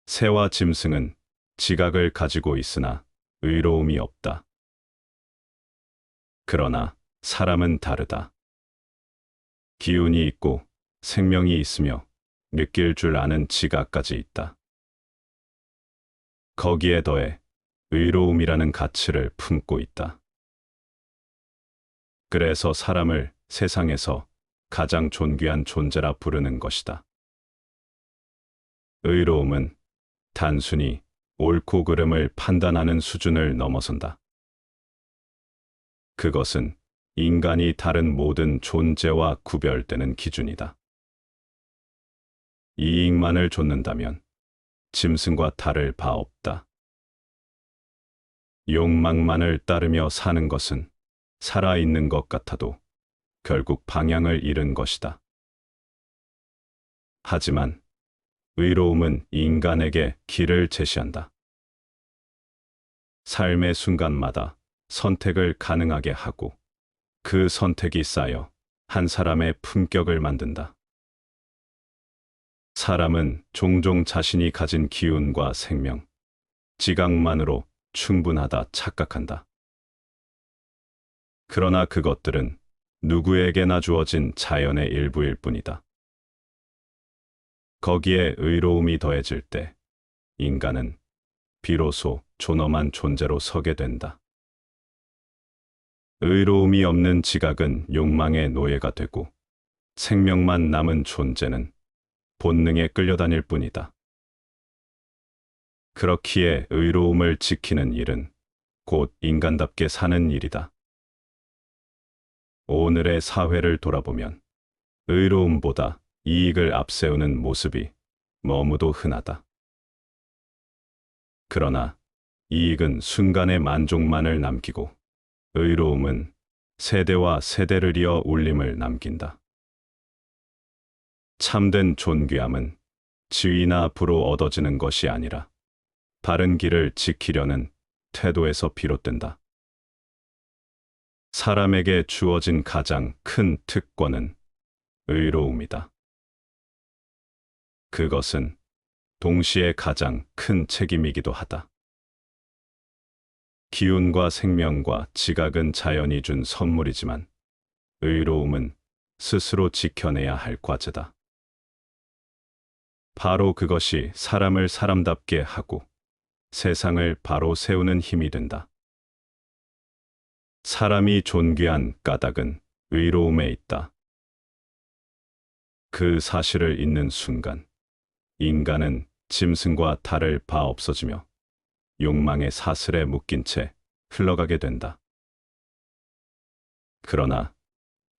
새와 짐승은 지각을 가지고 있으나 의로움이 없다. 그러나 사람은 다르다. 기운이 있고 생명이 있으며 느낄 줄 아는 지각까지 있다. 거기에 더해 의로움이라는 가치를 품고 있다. 그래서 사람을 세상에서 가장 존귀한 존재라 부르는 것이다. 의로움은 단순히 옳고 그름을 판단하는 수준을 넘어선다. 그것은 인간이 다른 모든 존재와 구별되는 기준이다. 이익만을 좇는다면 짐승과 다를 바 없다. 욕망만을 따르며 사는 것은 살아있는 것 같아도 결국 방향을 잃은 것이다. 하지만 의로움은 인간에게 길을 제시한다. 삶의 순간마다 선택을 가능하게 하고 그 선택이 쌓여 한 사람의 품격을 만든다. 사람은 종종 자신이 가진 기운과 생명, 지각만으로 충분하다 착각한다. 그러나 그것들은 누구에게나 주어진 자연의 일부일 뿐이다. 거기에 의로움이 더해질 때 인간은 비로소 존엄한 존재로 서게 된다. 의로움이 없는 지각은 욕망의 노예가 되고 생명만 남은 존재는 본능에 끌려다닐 뿐이다. 그렇기에 의로움을 지키는 일은 곧 인간답게 사는 일이다. 오늘의 사회를 돌아보면 의로움보다 이익을 앞세우는 모습이 너무도 흔하다. 그러나 이익은 순간의 만족만을 남기고 의로움은 세대와 세대를 이어 울림을 남긴다. 참된 존귀함은 지위나 부로 얻어지는 것이 아니라 바른 길을 지키려는 태도에서 비롯된다. 사람에게 주어진 가장 큰 특권은 의로움이다. 그것은 동시에 가장 큰 책임이기도 하다. 기운과 생명과 지각은 자연이 준 선물이지만 의로움은 스스로 지켜내야 할 과제다. 바로 그것이 사람을 사람답게 하고 세상을 바로 세우는 힘이 된다. 사람이 존귀한 까닭은 의로움에 있다. 그 사실을 잊는 순간 인간은 짐승과 다를 바 없어지며 욕망의 사슬에 묶인 채 흘러가게 된다. 그러나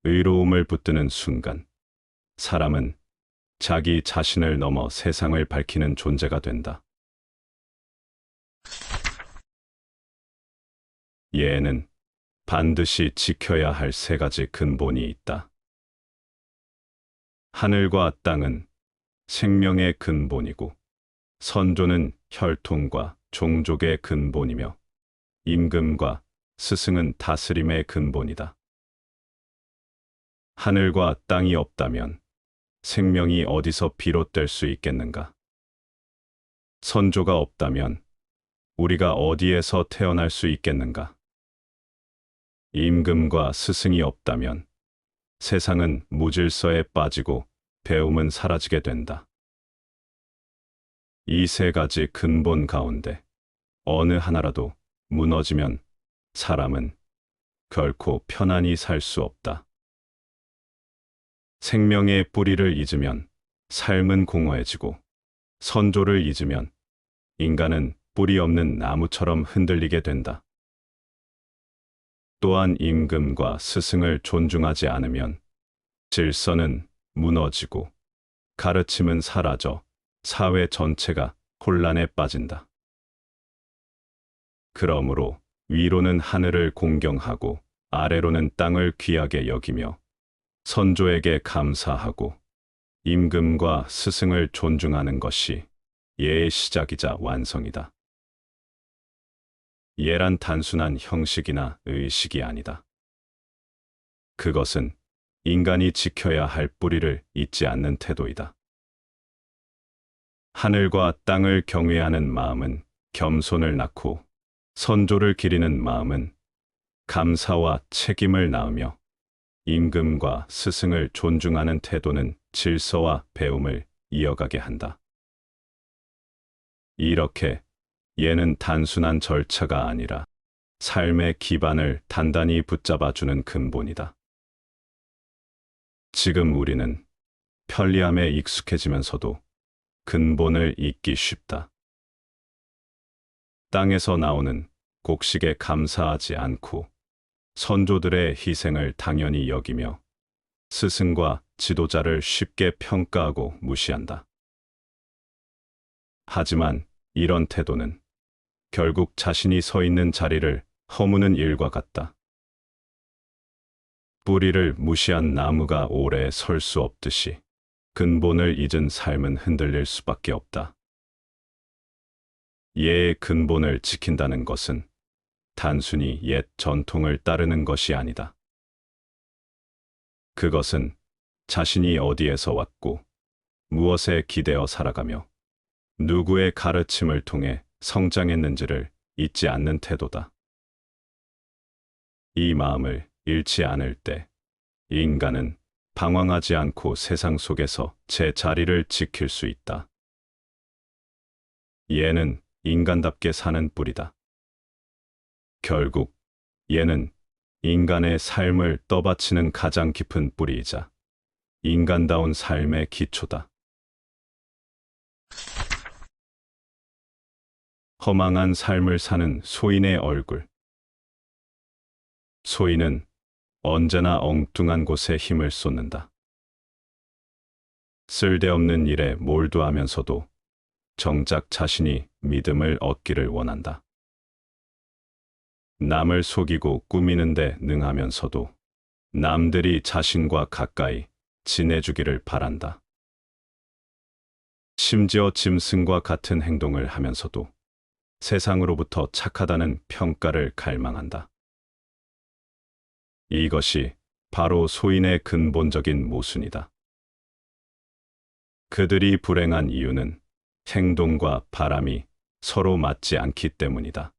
의로움을 붙드는 순간 사람은 자기 자신을 넘어 세상을 밝히는 존재가 된다. 예에는 반드시 지켜야 할 세 가지 근본이 있다. 하늘과 땅은 생명의 근본이고 선조는 혈통과 종족의 근본이며 임금과 스승은 다스림의 근본이다. 하늘과 땅이 없다면 생명이 어디서 비롯될 수 있겠는가? 선조가 없다면 우리가 어디에서 태어날 수 있겠는가? 임금과 스승이 없다면 세상은 무질서에 빠지고 배움은 사라지게 된다. 이 세 가지 근본 가운데 어느 하나라도 무너지면 사람은 결코 편안히 살 수 없다. 생명의 뿌리를 잊으면 삶은 공허해지고 선조를 잊으면 인간은 뿌리 없는 나무처럼 흔들리게 된다. 또한 임금과 스승을 존중하지 않으면 질서는 무너지고 가르침은 사라져 사회 전체가 혼란에 빠진다. 그러므로 위로는 하늘을 공경하고 아래로는 땅을 귀하게 여기며 선조에게 감사하고 임금과 스승을 존중하는 것이 예의 시작이자 완성이다. 예란 단순한 형식이나 의식이 아니다. 그것은 인간이 지켜야 할 뿌리를 잊지 않는 태도이다. 하늘과 땅을 경외하는 마음은 겸손을 낳고, 선조를 기리는 마음은 감사와 책임을 낳으며, 임금과 스승을 존중하는 태도는 질서와 배움을 이어가게 한다. 이렇게 예는 단순한 절차가 아니라 삶의 기반을 단단히 붙잡아주는 근본이다. 지금 우리는 편리함에 익숙해지면서도 근본을 잊기 쉽다. 땅에서 나오는 곡식에 감사하지 않고, 선조들의 희생을 당연히 여기며 스승과 지도자를 쉽게 평가하고 무시한다. 하지만 이런 태도는 결국 자신이 서 있는 자리를 허무는 일과 같다. 뿌리를 무시한 나무가 오래 설 수 없듯이 근본을 잊은 삶은 흔들릴 수밖에 없다. 예의 근본을 지킨다는 것은 단순히 옛 전통을 따르는 것이 아니다. 그것은 자신이 어디에서 왔고 무엇에 기대어 살아가며 누구의 가르침을 통해 성장했는지를 잊지 않는 태도다. 이 마음을 잃지 않을 때 인간은 방황하지 않고 세상 속에서 제 자리를 지킬 수 있다. 예는 인간답게 사는 뿌리다. 결국 예는 인간의 삶을 떠받치는 가장 깊은 뿌리이자 인간다운 삶의 기초다. 허망한 삶을 사는 소인의 얼굴. 소인은 언제나 엉뚱한 곳에 힘을 쏟는다. 쓸데없는 일에 몰두하면서도 정작 자신이 믿음을 얻기를 원한다. 남을 속이고 꾸미는데 능하면서도 남들이 자신과 가까이 지내주기를 바란다. 심지어 짐승과 같은 행동을 하면서도 세상으로부터 착하다는 평가를 갈망한다. 이것이 바로 소인의 근본적인 모순이다. 그들이 불행한 이유는 행동과 바람이 서로 맞지 않기 때문이다.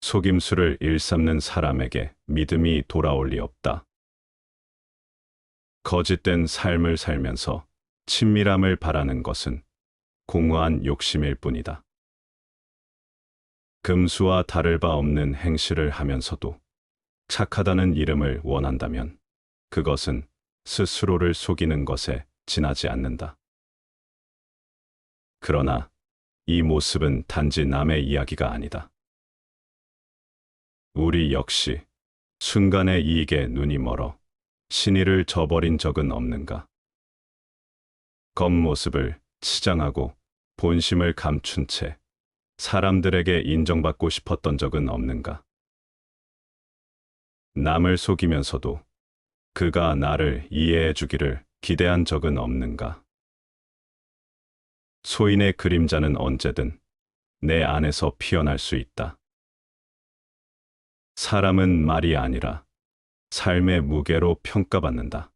속임수를 일삼는 사람에게 믿음이 돌아올 리 없다. 거짓된 삶을 살면서 친밀함을 바라는 것은 공허한 욕심일 뿐이다. 금수와 다를 바 없는 행실을 하면서도 착하다는 이름을 원한다면 그것은 스스로를 속이는 것에 지나지 않는다. 그러나 이 모습은 단지 남의 이야기가 아니다. 우리 역시 순간의 이익에 눈이 멀어 신의를 저버린 적은 없는가? 겉모습을 치장하고 본심을 감춘 채 사람들에게 인정받고 싶었던 적은 없는가? 남을 속이면서도 그가 나를 이해해 주기를 기대한 적은 없는가? 소인의 그림자는 언제든 내 안에서 피어날 수 있다. 사람은 말이 아니라 삶의 무게로 평가받는다.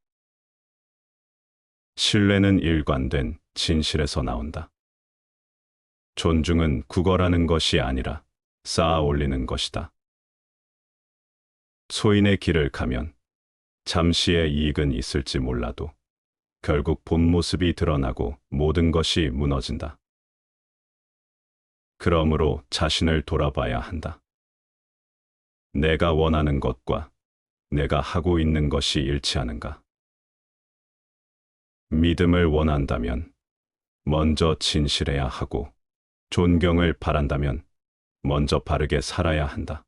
신뢰는 일관된 진실에서 나온다. 존중은 구걸하는 것이 아니라 쌓아 올리는 것이다. 소인의 길을 가면 잠시의 이익은 있을지 몰라도 결국 본 모습이 드러나고 모든 것이 무너진다. 그러므로 자신을 돌아봐야 한다. 내가 원하는 것과 내가 하고 있는 것이 일치하는가? 믿음을 원한다면 먼저 진실해야 하고, 존경을 바란다면 먼저 바르게 살아야 한다.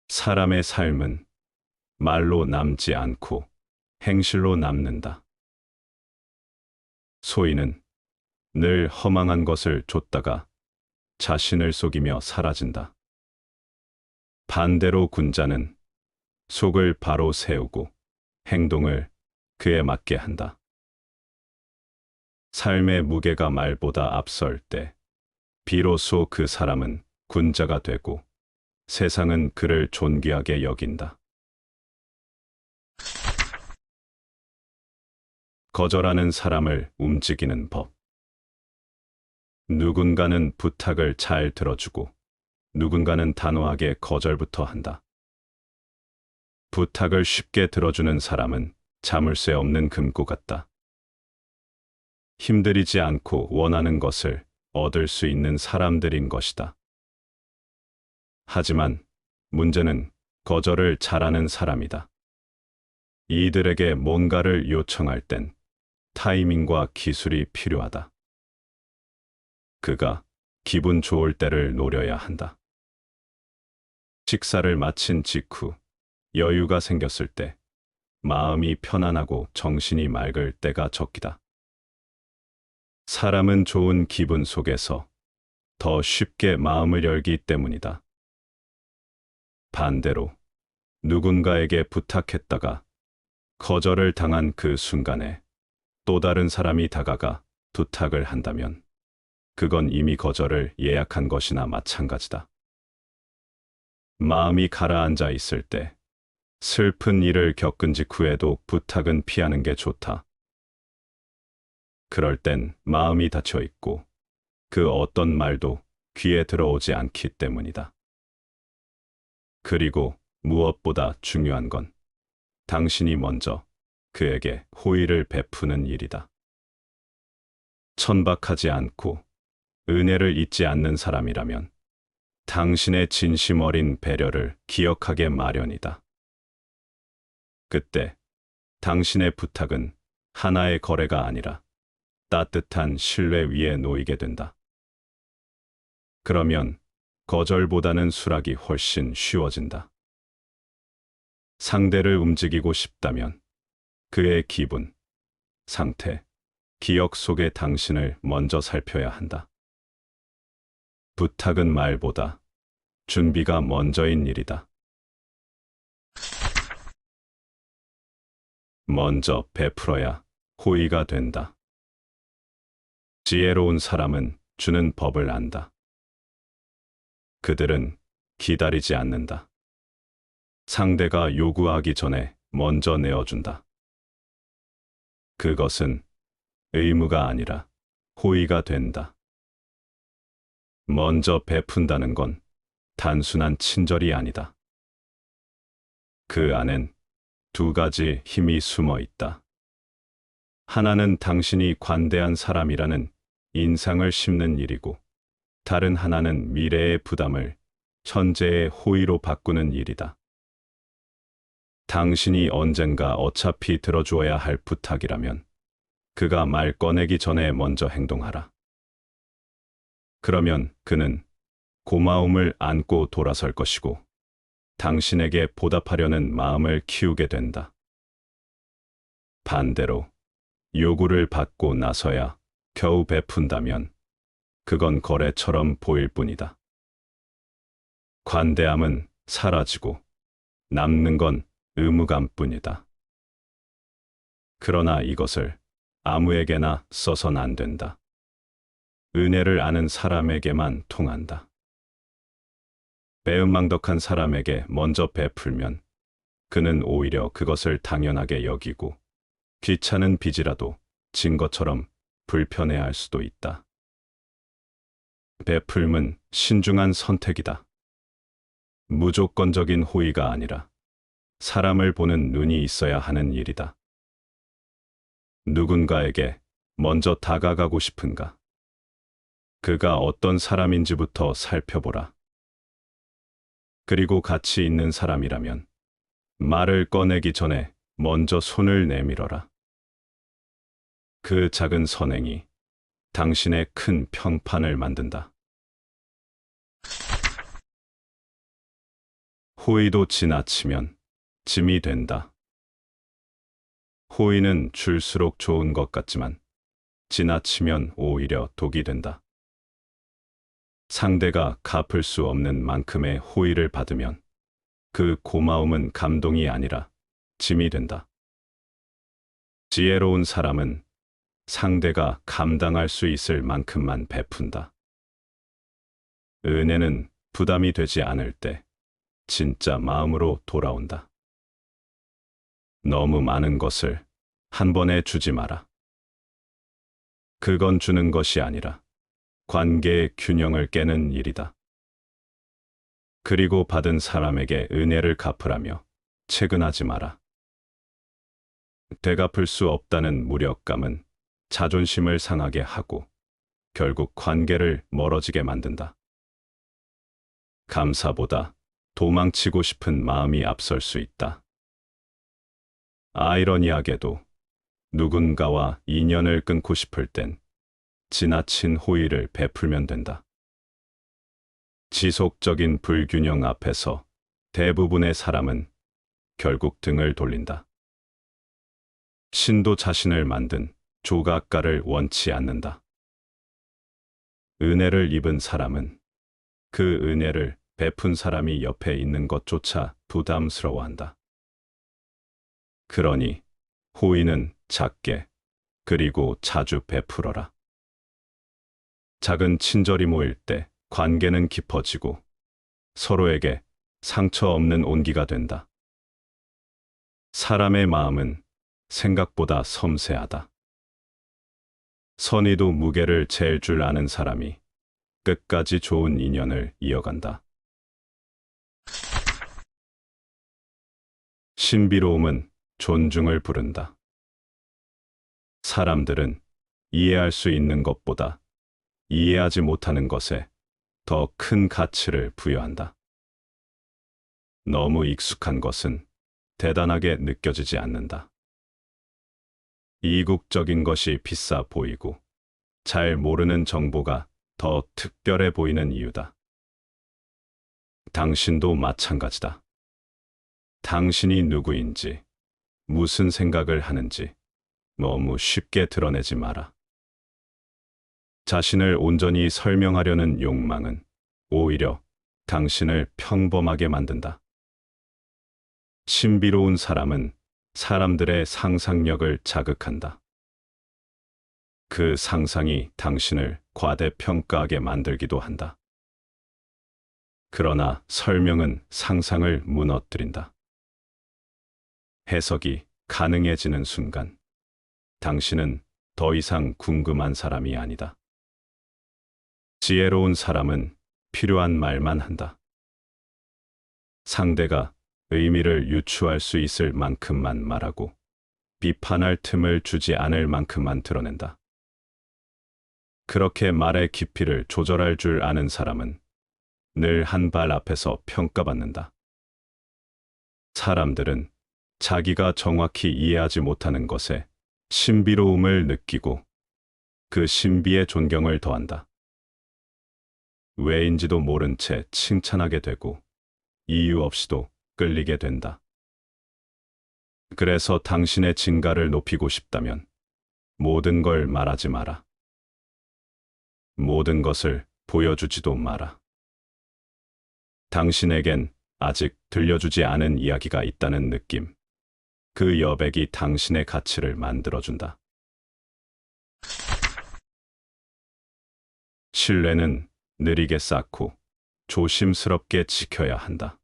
사람의 삶은 말로 남지 않고 행실로 남는다. 소인은 늘 허망한 것을 좇다가 자신을 속이며 사라진다. 반대로 군자는 속을 바로 세우고 행동을 그에 맞게 한다. 삶의 무게가 말보다 앞설 때 비로소 그 사람은 군자가 되고 세상은 그를 존귀하게 여긴다. 거절하는 사람을 움직이는 법. 누군가는 부탁을 잘 들어주고 누군가는 단호하게 거절부터 한다. 부탁을 쉽게 들어주는 사람은 자물쇠 없는 금고 같다. 힘들이지 않고 원하는 것을 얻을 수 있는 사람들인 것이다. 하지만 문제는 거절을 잘하는 사람이다. 이들에게 뭔가를 요청할 땐 타이밍과 기술이 필요하다. 그가 기분 좋을 때를 노려야 한다. 식사를 마친 직후 여유가 생겼을 때, 마음이 편안하고 정신이 맑을 때가 적기다. 사람은 좋은 기분 속에서 더 쉽게 마음을 열기 때문이다. 반대로 누군가에게 부탁했다가 거절을 당한 그 순간에 또 다른 사람이 다가가 부탁을 한다면 그건 이미 거절을 예약한 것이나 마찬가지다. 마음이 가라앉아 있을 때 슬픈 일을 겪은 직후에도 부탁은 피하는 게 좋다. 그럴 땐 마음이 닫혀 있고 그 어떤 말도 귀에 들어오지 않기 때문이다. 그리고 무엇보다 중요한 건 당신이 먼저 그에게 호의를 베푸는 일이다. 천박하지 않고 은혜를 잊지 않는 사람이라면 당신의 진심 어린 배려를 기억하게 마련이다. 그때 당신의 부탁은 하나의 거래가 아니라 따뜻한 신뢰 위에 놓이게 된다. 그러면 거절보다는 수락이 훨씬 쉬워진다. 상대를 움직이고 싶다면 그의 기분, 상태, 기억 속의 당신을 먼저 살펴야 한다. 부탁은 말보다 준비가 먼저인 일이다. 먼저 베풀어야 호의가 된다. 지혜로운 사람은 주는 법을 안다. 그들은 기다리지 않는다. 상대가 요구하기 전에 먼저 내어준다. 그것은 의무가 아니라 호의가 된다. 먼저 베푼다는 건 단순한 친절이 아니다. 그 안엔 두 가지 힘이 숨어 있다. 하나는 당신이 관대한 사람이라는 인상을 심는 일이고, 다른 하나는 미래의 부담을 현재의 호의로 바꾸는 일이다. 당신이 언젠가 어차피 들어주어야 할 부탁이라면 그가 말 꺼내기 전에 먼저 행동하라. 그러면 그는 고마움을 안고 돌아설 것이고 당신에게 보답하려는 마음을 키우게 된다. 반대로 요구를 받고 나서야 겨우 베푼다면 그건 거래처럼 보일 뿐이다. 관대함은 사라지고 남는 건 의무감뿐이다. 그러나 이것을 아무에게나 써선 안 된다. 은혜를 아는 사람에게만 통한다. 배은망덕한 사람에게 먼저 베풀면 그는 오히려 그것을 당연하게 여기고 귀찮은 빚이라도 진 것처럼 불편해할 수도 있다. 베풀음은 신중한 선택이다. 무조건적인 호의가 아니라 사람을 보는 눈이 있어야 하는 일이다. 누군가에게 먼저 다가가고 싶은가? 그가 어떤 사람인지부터 살펴보라. 그리고 가치 있는 사람이라면 말을 꺼내기 전에 먼저 손을 내밀어라. 그 작은 선행이 당신의 큰 평판을 만든다. 호의도 지나치면 짐이 된다. 호의는 줄수록 좋은 것 같지만 지나치면 오히려 독이 된다. 상대가 갚을 수 없는 만큼의 호의를 받으면 그 고마움은 감동이 아니라 짐이 된다. 지혜로운 사람은 상대가 감당할 수 있을 만큼만 베푼다. 은혜는 부담이 되지 않을 때 진짜 마음으로 돌아온다. 너무 많은 것을 한 번에 주지 마라. 그건 주는 것이 아니라 관계의 균형을 깨는 일이다. 그리고 받은 사람에게 은혜를 갚으라며 채근하지 마라. 되갚을 수 없다는 무력감은 자존심을 상하게 하고 결국 관계를 멀어지게 만든다. 감사보다 도망치고 싶은 마음이 앞설 수 있다. 아이러니하게도 누군가와 인연을 끊고 싶을 땐 지나친 호의를 베풀면 된다. 지속적인 불균형 앞에서 대부분의 사람은 결국 등을 돌린다. 신도 자신을 만든 조각가를 원치 않는다. 은혜를 입은 사람은 그 은혜를 베푼 사람이 옆에 있는 것조차 부담스러워한다. 그러니 호의는 작게 그리고 자주 베풀어라. 작은 친절이 모일 때 관계는 깊어지고 서로에게 상처 없는 온기가 된다. 사람의 마음은 생각보다 섬세하다. 선의도 무게를 잴 줄 아는 사람이 끝까지 좋은 인연을 이어간다. 신비로움은 존중을 부른다. 사람들은 이해할 수 있는 것보다 이해하지 못하는 것에 더 큰 가치를 부여한다. 너무 익숙한 것은 대단하게 느껴지지 않는다. 이국적인 것이 비싸 보이고 잘 모르는 정보가 더 특별해 보이는 이유다. 당신도 마찬가지다. 당신이 누구인지, 무슨 생각을 하는지 너무 쉽게 드러내지 마라. 자신을 온전히 설명하려는 욕망은 오히려 당신을 평범하게 만든다. 신비로운 사람은 사람들의 상상력을 자극한다. 그 상상이 당신을 과대평가하게 만들기도 한다. 그러나 설명은 상상을 무너뜨린다. 해석이 가능해지는 순간, 당신은 더 이상 궁금한 사람이 아니다. 지혜로운 사람은 필요한 말만 한다. 상대가 의미를 유추할 수 있을 만큼만 말하고 비판할 틈을 주지 않을 만큼만 드러낸다. 그렇게 말의 깊이를 조절할 줄 아는 사람은 늘 한 발 앞에서 평가받는다. 사람들은 자기가 정확히 이해하지 못하는 것에 신비로움을 느끼고 그 신비에 존경을 더한다. 왜인지도 모른 채 칭찬하게 되고 이유 없이도 끌리게 된다. 그래서 당신의 진가를 높이고 싶다면 모든 걸 말하지 마라. 모든 것을 보여주지도 마라. 당신에겐 아직 들려주지 않은 이야기가 있다는 느낌. 그 여백이 당신의 가치를 만들어준다. 신뢰는 느리게 쌓고 조심스럽게 지켜야 한다.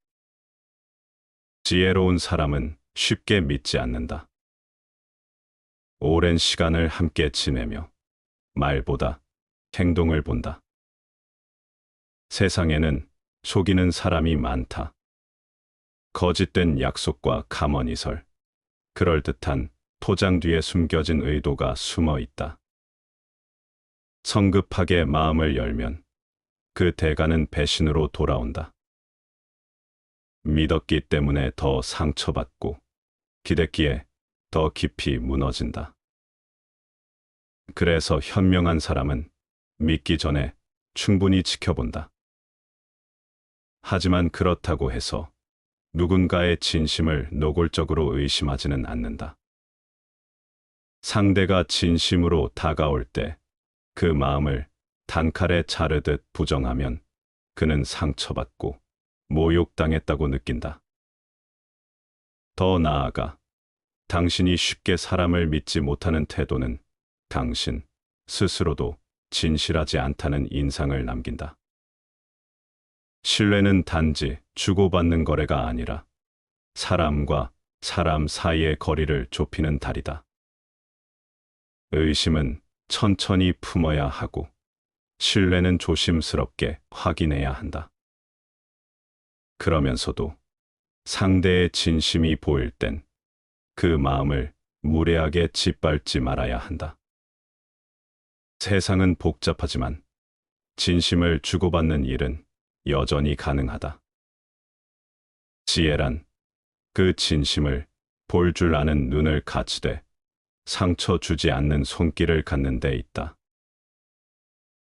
지혜로운 사람은 쉽게 믿지 않는다. 오랜 시간을 함께 지내며 말보다 행동을 본다. 세상에는 속이는 사람이 많다. 거짓된 약속과 가머니설, 그럴듯한 포장 뒤에 숨겨진 의도가 숨어 있다. 성급하게 마음을 열면 그 대가는 배신으로 돌아온다. 믿었기 때문에 더 상처받고 기댔기에 더 깊이 무너진다. 그래서 현명한 사람은 믿기 전에 충분히 지켜본다. 하지만 그렇다고 해서 누군가의 진심을 노골적으로 의심하지는 않는다. 상대가 진심으로 다가올 때 그 마음을 단칼에 자르듯 부정하면 그는 상처받고 모욕당했다고 느낀다. 더 나아가 당신이 쉽게 사람을 믿지 못하는 태도는 당신 스스로도 진실하지 않다는 인상을 남긴다. 신뢰는 단지 주고받는 거래가 아니라 사람과 사람 사이의 거리를 좁히는 달이다. 의심은 천천히 품어야 하고 신뢰는 조심스럽게 확인해야 한다. 그러면서도 상대의 진심이 보일 땐 그 마음을 무례하게 짓밟지 말아야 한다. 세상은 복잡하지만 진심을 주고받는 일은 여전히 가능하다. 지혜란 그 진심을 볼 줄 아는 눈을 갖추되 상처 주지 않는 손길을 갖는 데 있다.